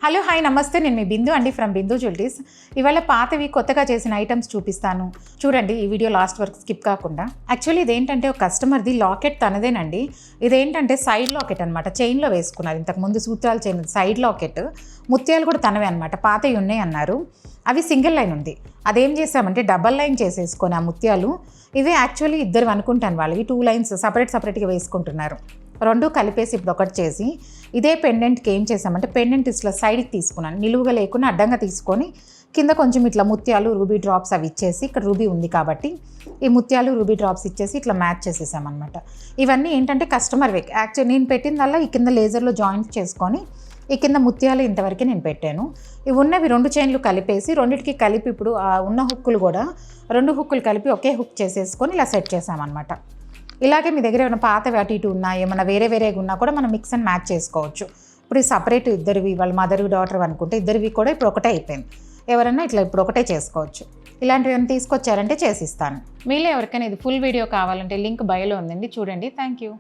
Hello hi నమస్తే, నేను మీ బిందు అండి ఫ్రమ్ బిందు జ్యువెలరీస్. ఇవాళ పాతవి కొత్తగా చేసిన ఐటమ్స్ చూపిస్తాను చూడండి. ఈ వీడియో లాస్ట్ వరకు స్కిప్ కాకుండా. యాక్చువల్లీ ఇదేంటంటే ఒక కస్టమర్ది లాకెట్ తనదేనండి. ఇదేంటంటే సైడ్ లాకెట్ అనమాట, చైన్లో వేసుకున్నారు. ఇంతకుముందు సూత్రాలు చైన్ సైడ్ లాకెట్, ముత్యాలు కూడా తనవే అనమాట. పాతవి ఉన్నాయి అన్నారు, అవి సింగిల్ లైన్ ఉంది. అదేం చేసామంటే డబల్ లైన్ చేసేసుకొని ఆ ముత్యాలు, ఇవే యాక్చువల్లీ ఇద్దరు అనుకుంటాను, వాళ్ళవి 2 లైన్స్ సపరేట్గా వేసుకుంటున్నారు. రెండు కలిపేసి ఇప్పుడు ఒకటి చేసి ఇదే పెండెంట్కి ఏం చేసామంటే పెండెంట్ ఇట్లా సైడ్కి తీసుకున్నాను, నిలువుగా లేకుండా అడ్డంగా తీసుకొని కింద కొంచెం ఇట్లా ముత్యాలు రూబీ డ్రాప్స్ అవి ఇచ్చేసి, ఇక్కడ రూబీ ఉంది కాబట్టి ఈ ముత్యాలు రూబీ డ్రాప్స్ ఇచ్చేసి ఇట్లా మ్యాచ్ చేసేసామన్నమాట. ఇవన్నీ ఏంటంటే కస్టమర్ వేక్. యాక్చువల్లీ నేను పెట్టిందల్లా ఈ కింద లేజర్లో జాయింట్ చేసుకొని ఈ కింద ముత్యాలు ఇంతవరకు నేను పెట్టాను. ఇవి ఉన్నవి 2 చైన్లు కలిపేసి రెండింటికి కలిపి ఇప్పుడు ఉన్న హుక్కులు కూడా 2 హుక్కులు కలిపి ఒకే హుక్ చేసేసుకొని ఇలా సెట్ చేసామన్నమాట. ఇలాగే మీ దగ్గర ఏమైనా పాతవి అటు ఇటు ఉన్నా, ఏమైనా వేరేగా ఉన్నా కూడా మనం మిక్స్ అండ్ మ్యాచ్ చేసుకోవచ్చు. ఇప్పుడు ఈ సపరేట్ ఇద్దరివి, వాళ్ళ మదర్ డాటర్ అనుకుంటే ఇద్దరివి కూడా ఇప్పుడు ఒకటే అయిపోయింది. ఎవరైనా ఇట్లా ఇప్పుడు ఒకటే చేసుకోవచ్చు. ఇలాంటివి ఏమైనా తీసుకొచ్చారంటే చేసిస్తాను. మీలో ఎవరికైనా ఇది ఫుల్ వీడియో కావాలంటే లింక్ బయోలో ఉందండి, చూడండి. Thank you.